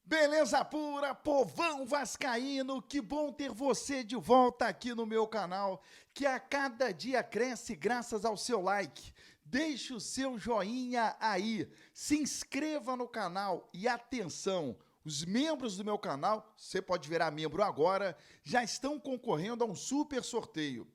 Beleza pura, povão vascaíno, que bom ter você de volta aqui no meu canal, que a cada dia cresce graças ao seu like. Deixe o seu joinha aí, se inscreva no canal e atenção, os membros do meu canal, você pode virar membro agora, já estão concorrendo a um super sorteio.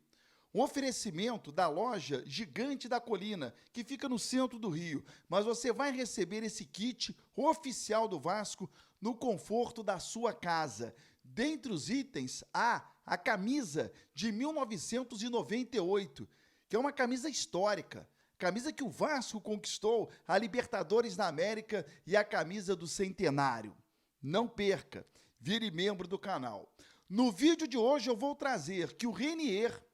Um oferecimento da loja Gigante da Colina, que fica no centro do Rio. Mas você vai receber esse kit oficial do Vasco no conforto da sua casa. Dentre os itens, há a camisa de 1998, que é uma camisa histórica. Camisa que o Vasco conquistou a Libertadores da América e a camisa do Centenário. Não perca, vire membro do canal. No vídeo de hoje eu vou trazer que o Renier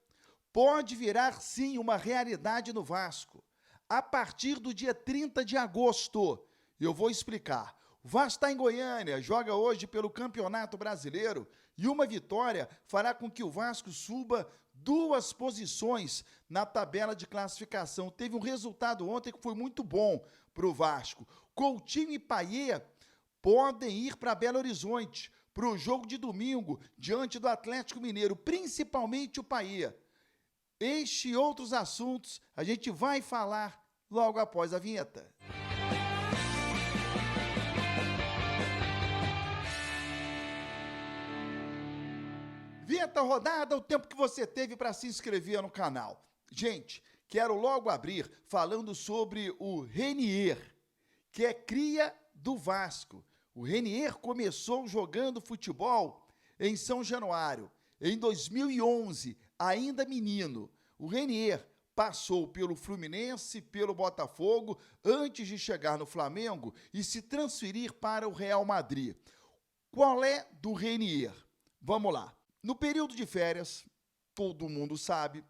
pode virar, sim, uma realidade no Vasco. A partir do dia 30 de agosto, eu vou explicar. O Vasco está em Goiânia, joga hoje pelo Campeonato Brasileiro e uma vitória fará com que o Vasco suba 2 posições na tabela de classificação. Teve um resultado ontem que foi muito bom para o Vasco. Coutinho e Payet podem ir para Belo Horizonte para o jogo de domingo diante do Atlético Mineiro, principalmente o Payet. Este e outros assuntos a gente vai falar logo após a vinheta. Vinheta rodada, o tempo que você teve para se inscrever no canal. Gente, quero logo abrir falando sobre o Renier, que é cria do Vasco. O Renier começou jogando futebol em São Januário, em 2011, ainda menino. O Renier passou pelo Fluminense, pelo Botafogo, antes de chegar no Flamengo e se transferir para o Real Madrid. Qual é do Renier? Vamos lá. No período de férias, todo mundo sabe,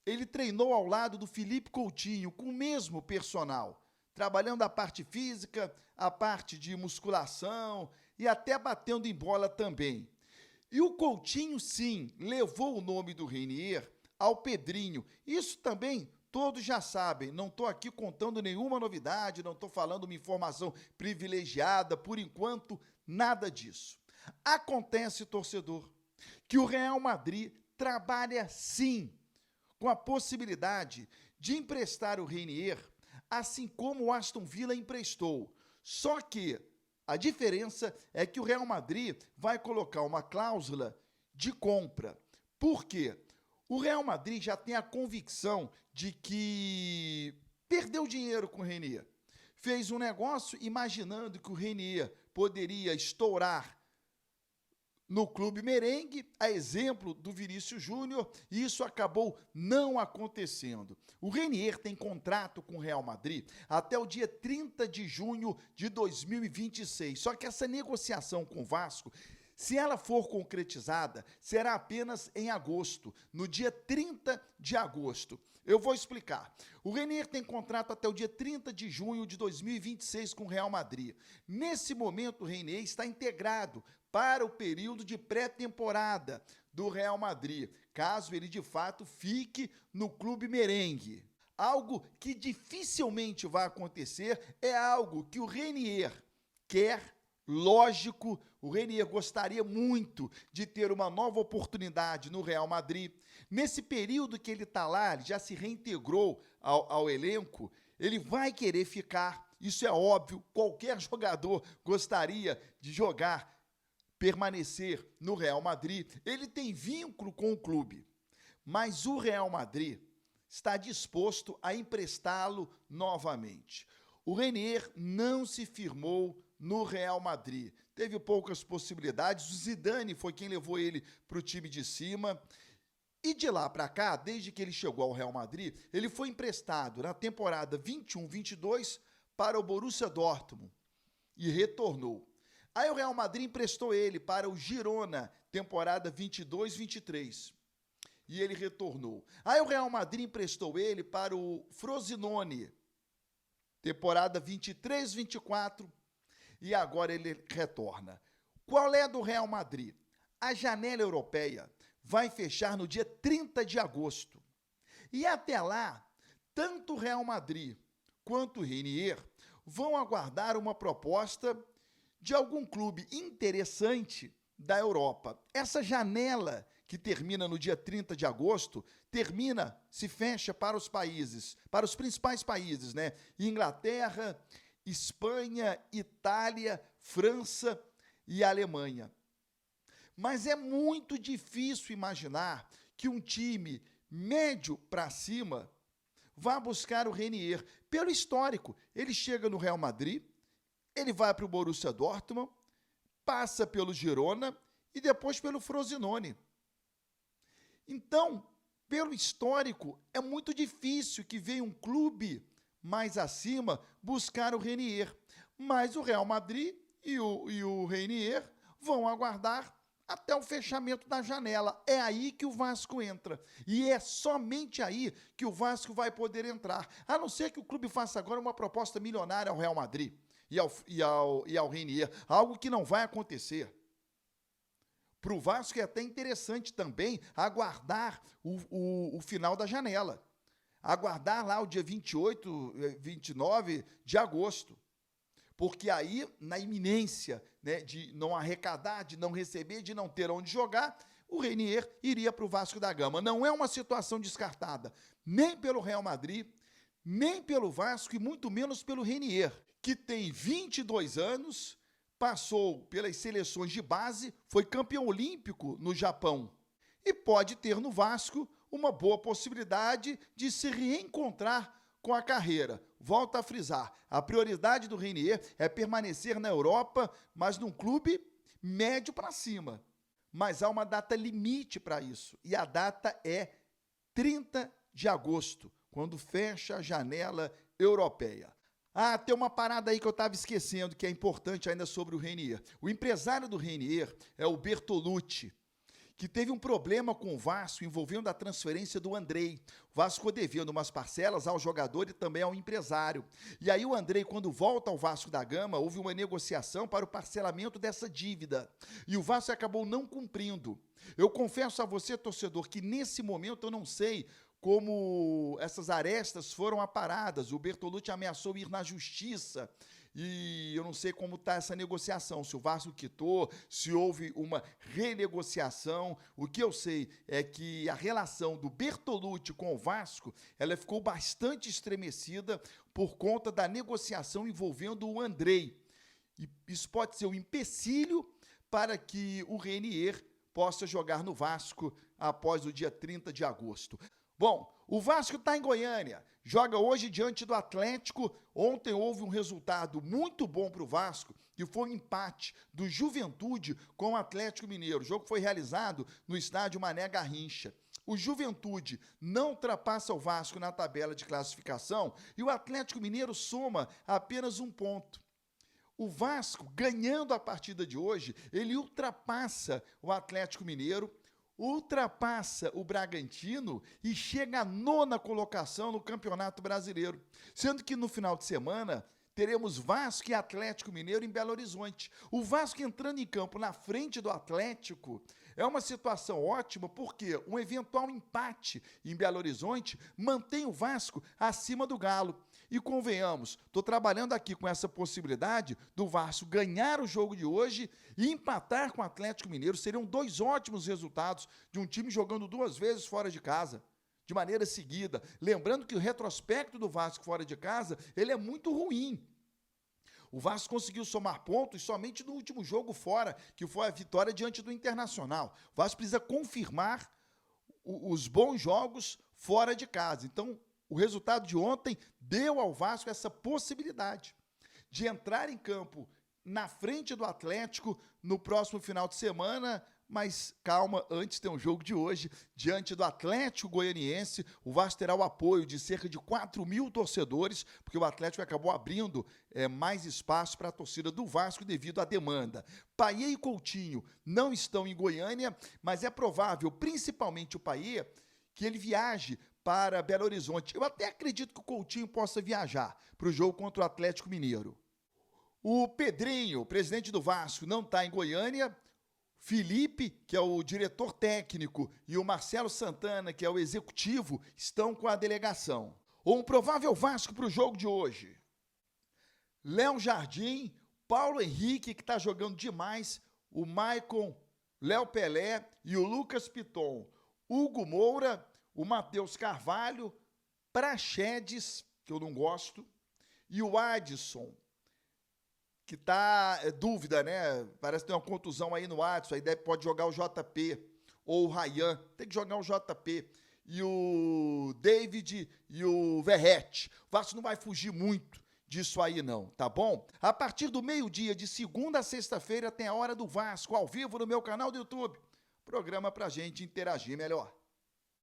ele treinou ao lado do Felipe Coutinho, com o mesmo personal, trabalhando a parte física, a parte de musculação e até batendo em bola também. E o Coutinho, sim, levou o nome do Renier ao Pedrinho. Isso também todos já sabem. Não estou aqui contando nenhuma novidade, não estou falando uma informação privilegiada, por enquanto, nada disso. Acontece, torcedor, que o Real Madrid trabalha, sim, com a possibilidade de emprestar o Renier, assim como o Aston Villa emprestou. Só que a diferença é que o Real Madrid vai colocar uma cláusula de compra. Por quê? O Real Madrid já tem a convicção de que perdeu dinheiro com o Renier. Fez um negócio imaginando que o Renier poderia estourar no clube merengue, a exemplo do Vinícius Júnior, e isso acabou não acontecendo. O Renier tem contrato com o Real Madrid até o dia 30 de junho de 2026. Só que essa negociação com o Vasco, se ela for concretizada, será apenas em agosto, no dia 30 de agosto. Eu vou explicar. O Renier tem contrato até o dia 30 de junho de 2026 com o Real Madrid. Nesse momento, o Renier está integrado para o período de pré-temporada do Real Madrid, caso ele de fato fique no clube merengue. Algo que dificilmente vai acontecer, é algo que o Renier quer. Lógico, o Renier gostaria muito de ter uma nova oportunidade no Real Madrid. Nesse período que ele está lá, ele já se reintegrou ao elenco, ele vai querer ficar, isso é óbvio, qualquer jogador gostaria de permanecer no Real Madrid. Ele tem vínculo com o clube, mas o Real Madrid está disposto a emprestá-lo novamente. O Renier não se firmou no Real Madrid. Teve poucas possibilidades. O Zidane foi quem levou ele para o time de cima. E de lá para cá, desde que ele chegou ao Real Madrid, ele foi emprestado na temporada 21-22 para o Borussia Dortmund e retornou. Aí o Real Madrid emprestou ele para o Girona, temporada 22-23. E ele retornou. Aí o Real Madrid emprestou ele para o Frosinone, temporada 23-24. E agora ele retorna. Qual é do Real Madrid? A janela europeia vai fechar no dia 30 de agosto. E até lá, tanto o Real Madrid quanto o Renier vão aguardar uma proposta de algum clube interessante da Europa. Essa janela que termina no dia 30 de agosto, se fecha para os países, para os principais países, né? Inglaterra, Espanha, Itália, França e Alemanha. Mas é muito difícil imaginar que um time médio para cima vá buscar o Renier. Pelo histórico, ele chega no Real Madrid, ele vai para o Borussia Dortmund, passa pelo Girona e depois pelo Frosinone. Então, pelo histórico, é muito difícil que venha um clube mais acima buscar o Renier. Mas o Real Madrid e o Renier vão aguardar até o fechamento da janela. É aí que o Vasco entra. E é somente aí que o Vasco vai poder entrar. A não ser que o clube faça agora uma proposta milionária ao Real Madrid e ao Renier. Algo que não vai acontecer. Para o Vasco é até interessante também aguardar o final da janela. Aguardar lá o dia 28, 29 de agosto. Porque aí, na iminência, né, de não arrecadar, de não receber, de não ter onde jogar, o Renier iria para o Vasco da Gama. Não é uma situação descartada, nem pelo Real Madrid, nem pelo Vasco e muito menos pelo Renier, que tem 22 anos, passou pelas seleções de base, foi campeão olímpico no Japão e pode ter no Vasco uma boa possibilidade de se reencontrar com a carreira. Volto a frisar, a prioridade do Renier é permanecer na Europa, mas num clube médio para cima. Mas há uma data limite para isso, e a data é 30 de agosto, quando fecha a janela europeia. Ah, tem uma parada aí que eu estava esquecendo, que é importante ainda sobre o Renier. O empresário do Renier é o Bertolucci, que teve um problema com o Vasco envolvendo a transferência do Andrei. O Vasco ficou devendo umas parcelas ao jogador e também ao empresário. E aí o Andrei, quando volta ao Vasco da Gama, houve uma negociação para o parcelamento dessa dívida. E o Vasco acabou não cumprindo. Eu confesso a você, torcedor, que nesse momento eu não sei como essas arestas foram aparadas. O Bertolucci ameaçou ir na justiça e eu não sei como está essa negociação, se o Vasco quitou, se houve uma renegociação. O que eu sei é que a relação do Bertolucci com o Vasco, ela ficou bastante estremecida por conta da negociação envolvendo o Andrei. E isso pode ser um empecilho para que o Renier possa jogar no Vasco após o dia 30 de agosto. Bom, o Vasco está em Goiânia, joga hoje diante do Atlético. Ontem houve um resultado muito bom para o Vasco, que foi um empate do Juventude com o Atlético Mineiro. O jogo foi realizado no estádio Mané Garrincha. O Juventude não ultrapassa o Vasco na tabela de classificação e o Atlético Mineiro soma apenas um ponto. O Vasco, ganhando a partida de hoje, ele ultrapassa o Atlético Mineiro, ultrapassa o Bragantino e chega à 9ª colocação no Campeonato Brasileiro. Sendo que no final de semana teremos Vasco e Atlético Mineiro em Belo Horizonte. O Vasco entrando em campo na frente do Atlético é uma situação ótima, porque um eventual empate em Belo Horizonte mantém o Vasco acima do Galo. E convenhamos, estou trabalhando aqui com essa possibilidade do Vasco ganhar o jogo de hoje e empatar com o Atlético Mineiro. Seriam 2 ótimos resultados de um time jogando 2 vezes fora de casa, de maneira seguida. Lembrando que o retrospecto do Vasco fora de casa, ele é muito ruim. O Vasco conseguiu somar pontos somente no último jogo fora, que foi a vitória diante do Internacional. O Vasco precisa confirmar os bons jogos fora de casa. Então, o resultado de ontem deu ao Vasco essa possibilidade de entrar em campo na frente do Atlético no próximo final de semana. Mas calma, antes tem um jogo de hoje, diante do Atlético Goianiense. O Vasco terá o apoio de cerca de 4.000 torcedores, porque o Atlético acabou abrindo mais espaço para a torcida do Vasco devido à demanda. Payet e Coutinho não estão em Goiânia, mas é provável, principalmente o Payet, que ele viaje para Belo Horizonte. Eu até acredito que o Coutinho possa viajar para o jogo contra o Atlético Mineiro. O Pedrinho, presidente do Vasco, não está em Goiânia. Felipe, que é o diretor técnico, e o Marcelo Santana, que é o executivo, estão com a delegação. Um provável Vasco para o jogo de hoje: Léo Jardim, Paulo Henrique, que está jogando demais, o Maicon, Léo Pelé e o Lucas Piton, Hugo Moura, o Matheus Carvalho, Praxedes, que eu não gosto, e o Adson, que tá dúvida, né? Parece que tem uma contusão aí no Adson, aí pode jogar o JP ou o Ryan, tem que jogar o JP. E o David e o Verrete. O Vasco não vai fugir muito disso aí não, tá bom? A partir do meio-dia, de segunda a sexta-feira, tem a Hora do Vasco, ao vivo no meu canal do YouTube. Programa pra gente interagir melhor.